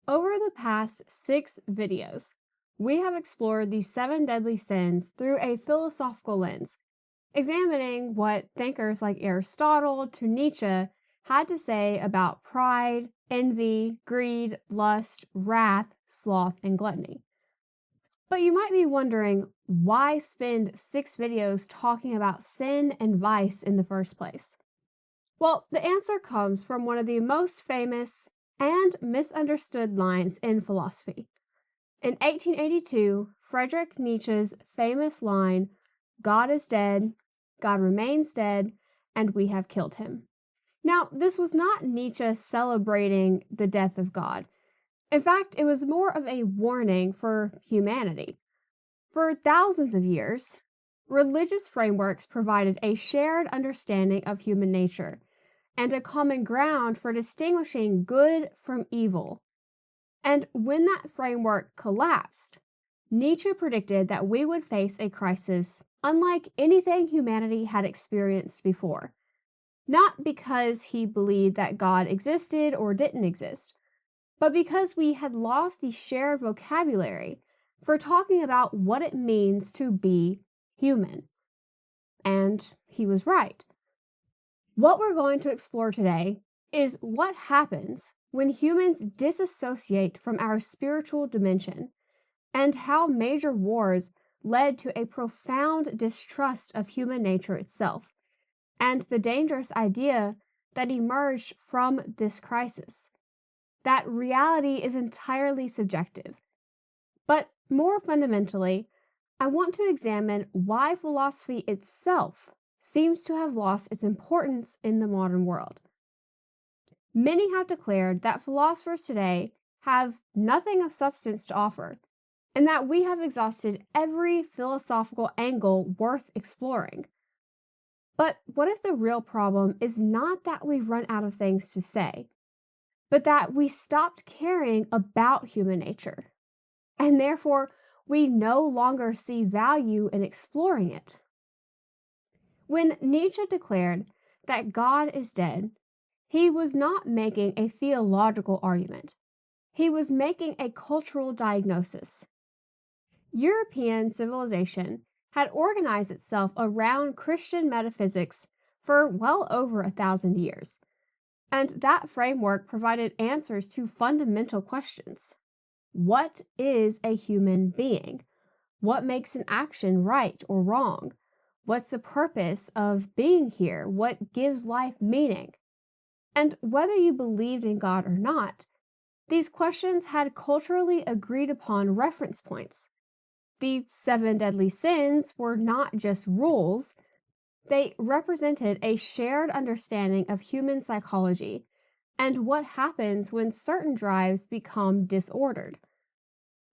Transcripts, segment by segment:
Over the past 6 videos, we have explored the 7 deadly sins through a philosophical lens, examining what thinkers like Aristotle to Nietzsche had to say about pride, envy, greed, lust, wrath, sloth, and gluttony. But you might be wondering, why spend 6 videos talking about sin and vice in the first place? Well, the answer comes from one of the most famous and misunderstood lines in philosophy. In 1882, Friedrich Nietzsche's famous line, "God is dead, God remains dead, and we have killed him." Now, this was not Nietzsche celebrating the death of God. In fact, it was more of a warning for humanity. For thousands of years, religious frameworks provided a shared understanding of human nature and a common ground for distinguishing good from evil. And when that framework collapsed, Nietzsche predicted that we would face a crisis unlike anything humanity had experienced before. Not because he believed that God existed or didn't exist, but because we had lost the shared vocabulary for talking about what it means to be human. And he was right. What we're going to explore today is what happens when humans disassociate from our spiritual dimension, and how major wars led to a profound distrust of human nature itself, and the dangerous idea that emerged from this crisis, that reality is entirely subjective. But more fundamentally, I want to examine why philosophy itself seems to have lost its importance in the modern world. Many have declared that philosophers today have nothing of substance to offer, and that we have exhausted every philosophical angle worth exploring. But what if the real problem is not that we've run out of things to say, but that we stopped caring about human nature, and therefore we no longer see value in exploring it? When Nietzsche declared that God is dead, he was not making a theological argument. He was making a cultural diagnosis. European civilization had organized itself around Christian metaphysics for well over 1,000 years, and that framework provided answers to fundamental questions. What is a human being? What makes an action right or wrong? What's the purpose of being here? What gives life meaning? And whether you believed in God or not, these questions had culturally agreed upon reference points. The 7 deadly sins were not just rules, they represented a shared understanding of human psychology and what happens when certain drives become disordered.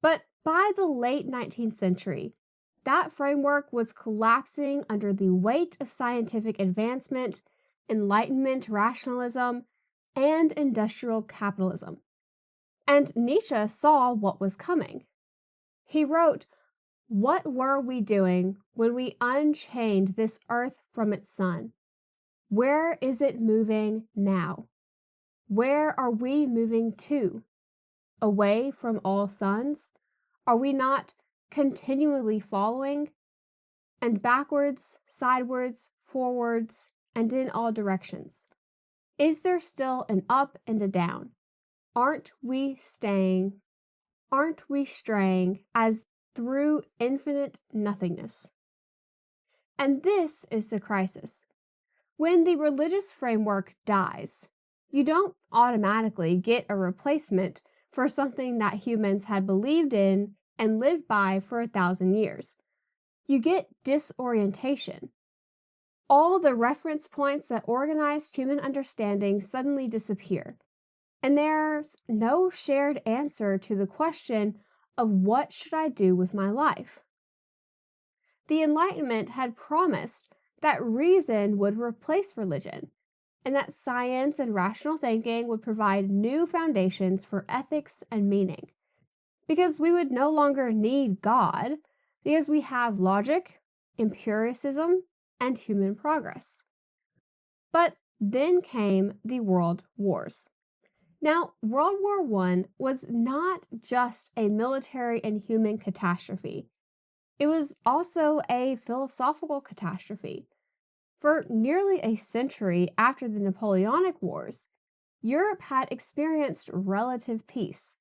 But by the late 19th century, that framework was collapsing under the weight of scientific advancement, Enlightenment rationalism, and industrial capitalism. And Nietzsche saw what was coming. He wrote, "What were we doing when we unchained this earth from its sun? Where is it moving now? Where are we moving to? Away from all suns? Are we not continually following? And backwards, sidewards, forwards, and in all directions? Is there still an up and a down? Aren't we staying? Aren't we straying as through infinite nothingness?" And this is the crisis. When the religious framework dies, you don't automatically get a replacement for something that humans had believed in and lived by for 1,000 years. You get disorientation. All the reference points that organized human understanding suddenly disappear, and there's no shared answer to the question of what should I do with my life? The Enlightenment had promised that reason would replace religion, and that science and rational thinking would provide new foundations for ethics and meaning. Because we would no longer need God, because we have logic, empiricism, and human progress. But then came the world wars. Now, World War I was not just a military and human catastrophe. It was also a philosophical catastrophe. For nearly a century after the Napoleonic Wars, Europe had experienced relative peace.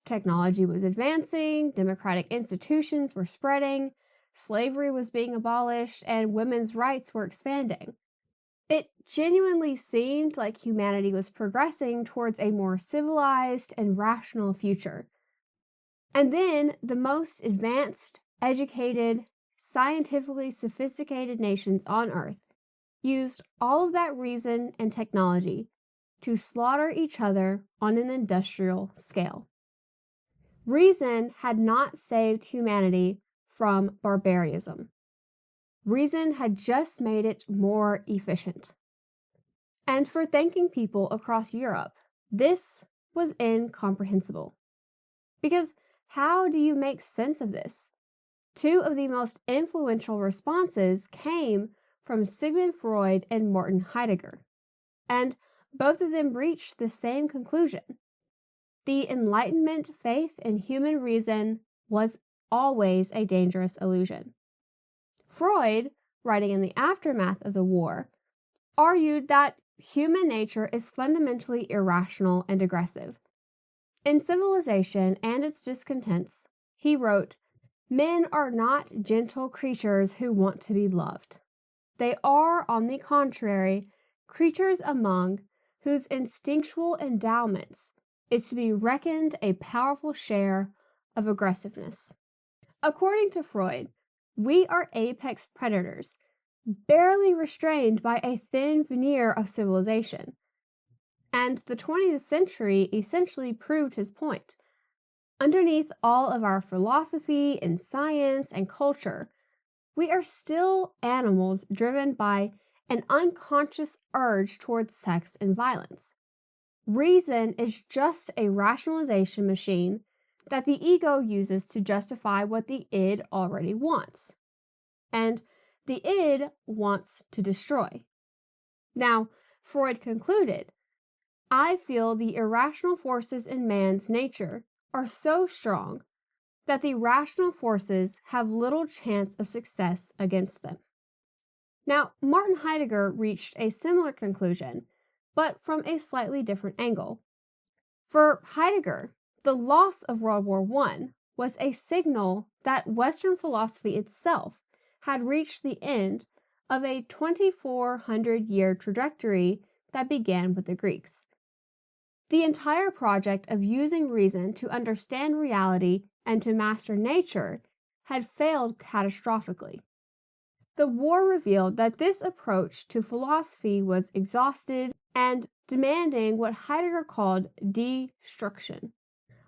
Technology was advancing, democratic institutions were spreading, slavery was being abolished, and women's rights were expanding. It genuinely seemed like humanity was progressing towards a more civilized and rational future. And then the most advanced, educated, scientifically sophisticated nations on Earth used all of that reason and technology to slaughter each other on an industrial scale. Reason had not saved humanity from barbarism. Reason had just made it more efficient. And for thinking people across Europe, this was incomprehensible. Because how do you make sense of this? Two of the most influential responses came from Sigmund Freud and Martin Heidegger, and both of them reached the same conclusion. The Enlightenment faith in human reason was always a dangerous illusion. Freud, writing in the aftermath of the war, argued that human nature is fundamentally irrational and aggressive. In Civilization and Its Discontents, he wrote, "Men are not gentle creatures who want to be loved. They are, on the contrary, creatures among whose instinctual endowments is to be reckoned a powerful share of aggressiveness." According to Freud, we are apex predators, barely restrained by a thin veneer of civilization. And the 20th century essentially proved his point. Underneath all of our philosophy and science and culture, we are still animals driven by an unconscious urge towards sex and violence. Reason is just a rationalization machine that the ego uses to justify what the id already wants. And the id wants to destroy. Now, Freud concluded, "I feel the irrational forces in man's nature are so strong that the rational forces have little chance of success against them." Now, Martin Heidegger reached a similar conclusion, but from a slightly different angle. For Heidegger, the loss of World War I was a signal that Western philosophy itself had reached the end of a 2,400-year trajectory that began with the Greeks. The entire project of using reason to understand reality and to master nature had failed catastrophically. The war revealed that this approach to philosophy was exhausted and demanding what Heidegger called destruction.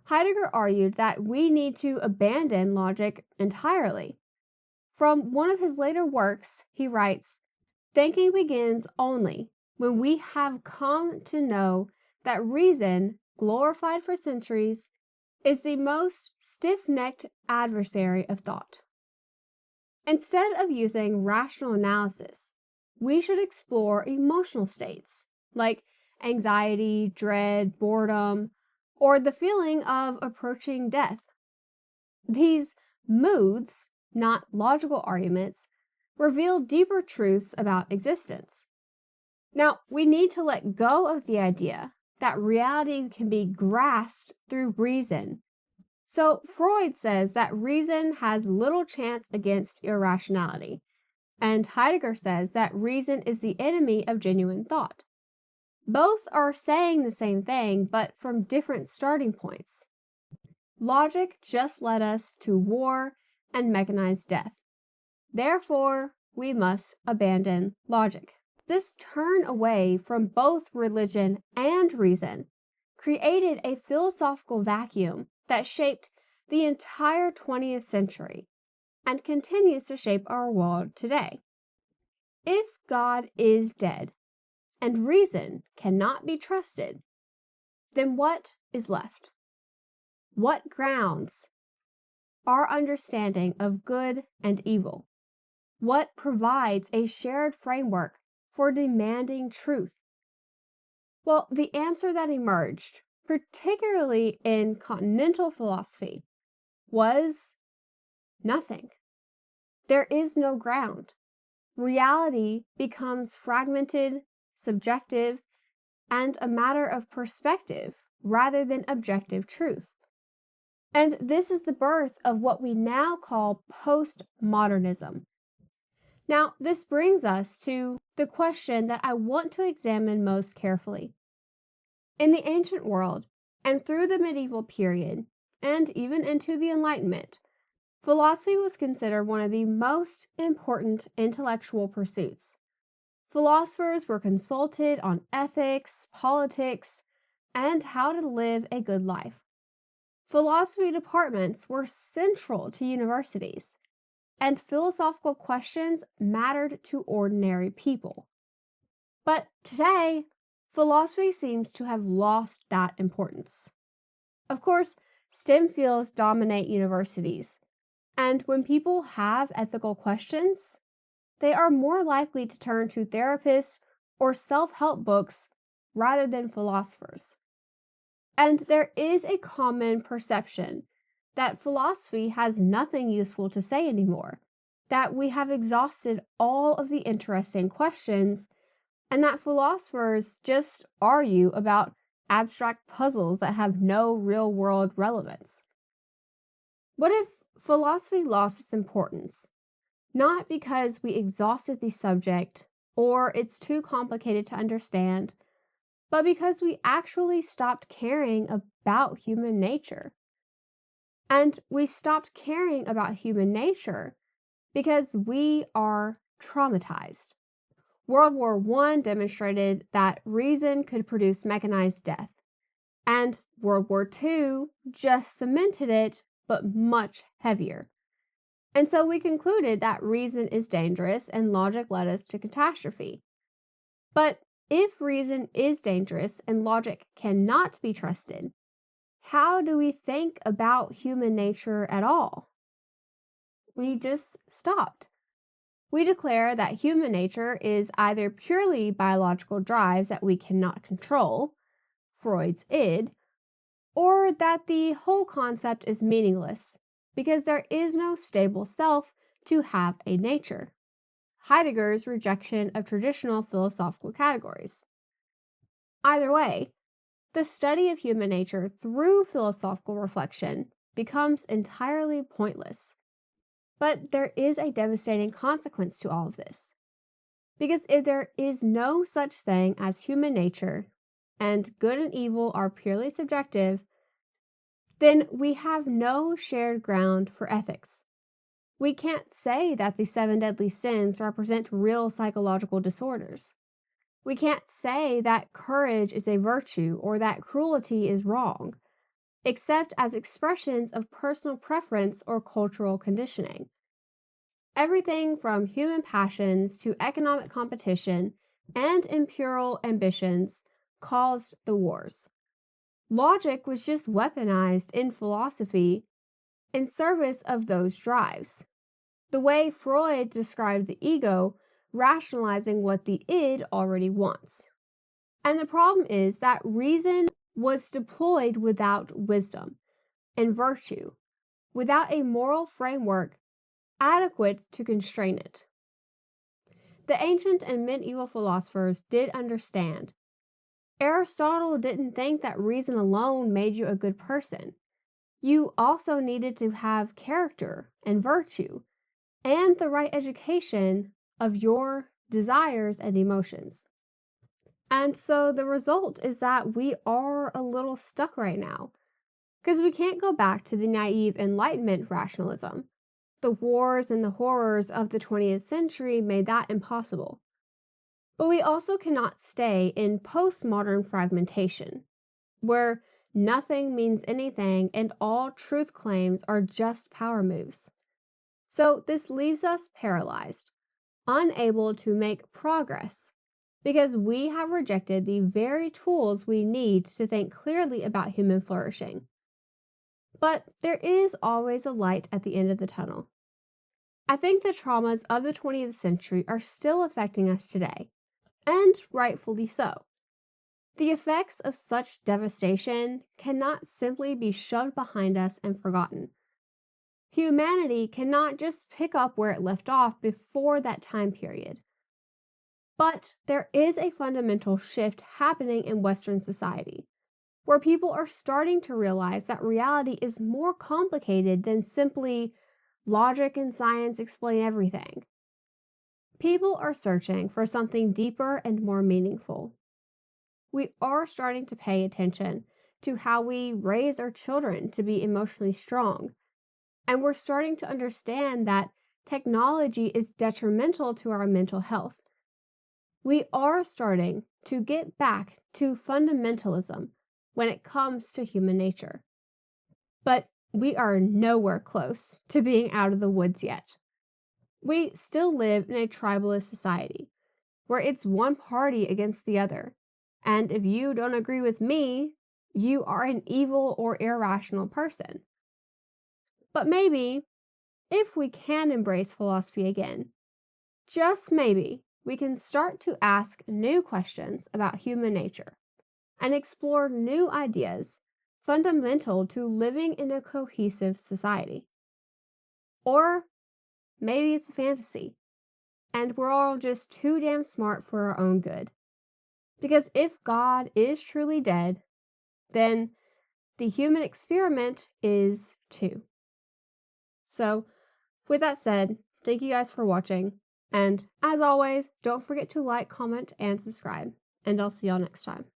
Heidegger argued that we need to abandon logic entirely. From one of his later works, he writes, "Thinking begins only when we have come to know that reason, glorified for centuries, is the most stiff-necked adversary of thought." Instead of using rational analysis, we should explore emotional states like anxiety, dread, boredom, or the feeling of approaching death. These moods, not logical arguments, reveal deeper truths about existence. Now, we need to let go of the idea that reality can be grasped through reason. So, Freud says that reason has little chance against irrationality, and Heidegger says that reason is the enemy of genuine thought. Both are saying the same thing, but from different starting points. Logic just led us to war and mechanized death. Therefore, we must abandon logic. This turn away from both religion and reason created a philosophical vacuum that shaped the entire 20th century and continues to shape our world today. If God is dead and reason cannot be trusted, then what is left? What grounds our understanding of good and evil? What provides a shared framework for demanding truth? Well, the answer that emerged particularly in continental philosophy, was nothing. There is no ground. Reality becomes fragmented, subjective, and a matter of perspective rather than objective truth. And this is the birth of what we now call postmodernism. Now, this brings us to the question that I want to examine most carefully. In the ancient world, and through the medieval period, and even into the Enlightenment, philosophy was considered one of the most important intellectual pursuits. Philosophers were consulted on ethics, politics, and how to live a good life. Philosophy departments were central to universities, and philosophical questions mattered to ordinary people. But today, philosophy seems to have lost that importance. Of course, STEM fields dominate universities, and when people have ethical questions, they are more likely to turn to therapists or self-help books rather than philosophers. And there is a common perception that philosophy has nothing useful to say anymore, that we have exhausted all of the interesting questions, and that philosophers just argue about abstract puzzles that have no real-world relevance. What if philosophy lost its importance? Not because we exhausted the subject or it's too complicated to understand, but because we actually stopped caring about human nature. And we stopped caring about human nature because we are traumatized. World War I demonstrated that reason could produce mechanized death, and World War II just cemented it, but much heavier. And so we concluded that reason is dangerous and logic led us to catastrophe. But if reason is dangerous and logic cannot be trusted, how do we think about human nature at all? We just stopped. We declare that human nature is either purely biological drives that we cannot control, Freud's id, or that the whole concept is meaningless because there is no stable self to have a nature. Heidegger's rejection of traditional philosophical categories. Either way, the study of human nature through philosophical reflection becomes entirely pointless. But there is a devastating consequence to all of this. Because if there is no such thing as human nature, and good and evil are purely subjective, then we have no shared ground for ethics. We can't say that the 7 deadly sins represent real psychological disorders. We can't say that courage is a virtue or that cruelty is wrong, except as expressions of personal preference or cultural conditioning. Everything from human passions to economic competition and imperial ambitions caused the wars. Logic was just weaponized in philosophy in service of those drives. The way Freud described the ego rationalizing what the id already wants. And the problem is that reason was deployed without wisdom and virtue, without a moral framework adequate to constrain it. The ancient and medieval philosophers did understand. Aristotle didn't think that reason alone made you a good person. You also needed to have character and virtue and the right education of your desires and emotions. And so the result is that we are a little stuck right now because we can't go back to the naive Enlightenment rationalism. The wars and the horrors of the 20th century made that impossible. But we also cannot stay in postmodern fragmentation, where nothing means anything and all truth claims are just power moves. So this leaves us paralyzed, unable to make progress, because we have rejected the very tools we need to think clearly about human flourishing. But there is always a light at the end of the tunnel. I think the traumas of the 20th century are still affecting us today, and rightfully so. The effects of such devastation cannot simply be shoved behind us and forgotten. Humanity cannot just pick up where it left off before that time period. But there is a fundamental shift happening in Western society, where people are starting to realize that reality is more complicated than simply logic and science explain everything. People are searching for something deeper and more meaningful. We are starting to pay attention to how we raise our children to be emotionally strong, and we're starting to understand that technology is detrimental to our mental health. We are starting to get back to fundamentalism when it comes to human nature. But we are nowhere close to being out of the woods yet. We still live in a tribalist society where it's one party against the other. And if you don't agree with me, you are an evil or irrational person. But maybe, if we can embrace philosophy again, just maybe we can start to ask new questions about human nature and explore new ideas fundamental to living in a cohesive society. Or maybe it's a fantasy, and we're all just too damn smart for our own good. Because if God is truly dead, then the human experiment is too. So, with that said, thank you guys for watching. And as always, don't forget to like, comment, and subscribe. And I'll see y'all next time.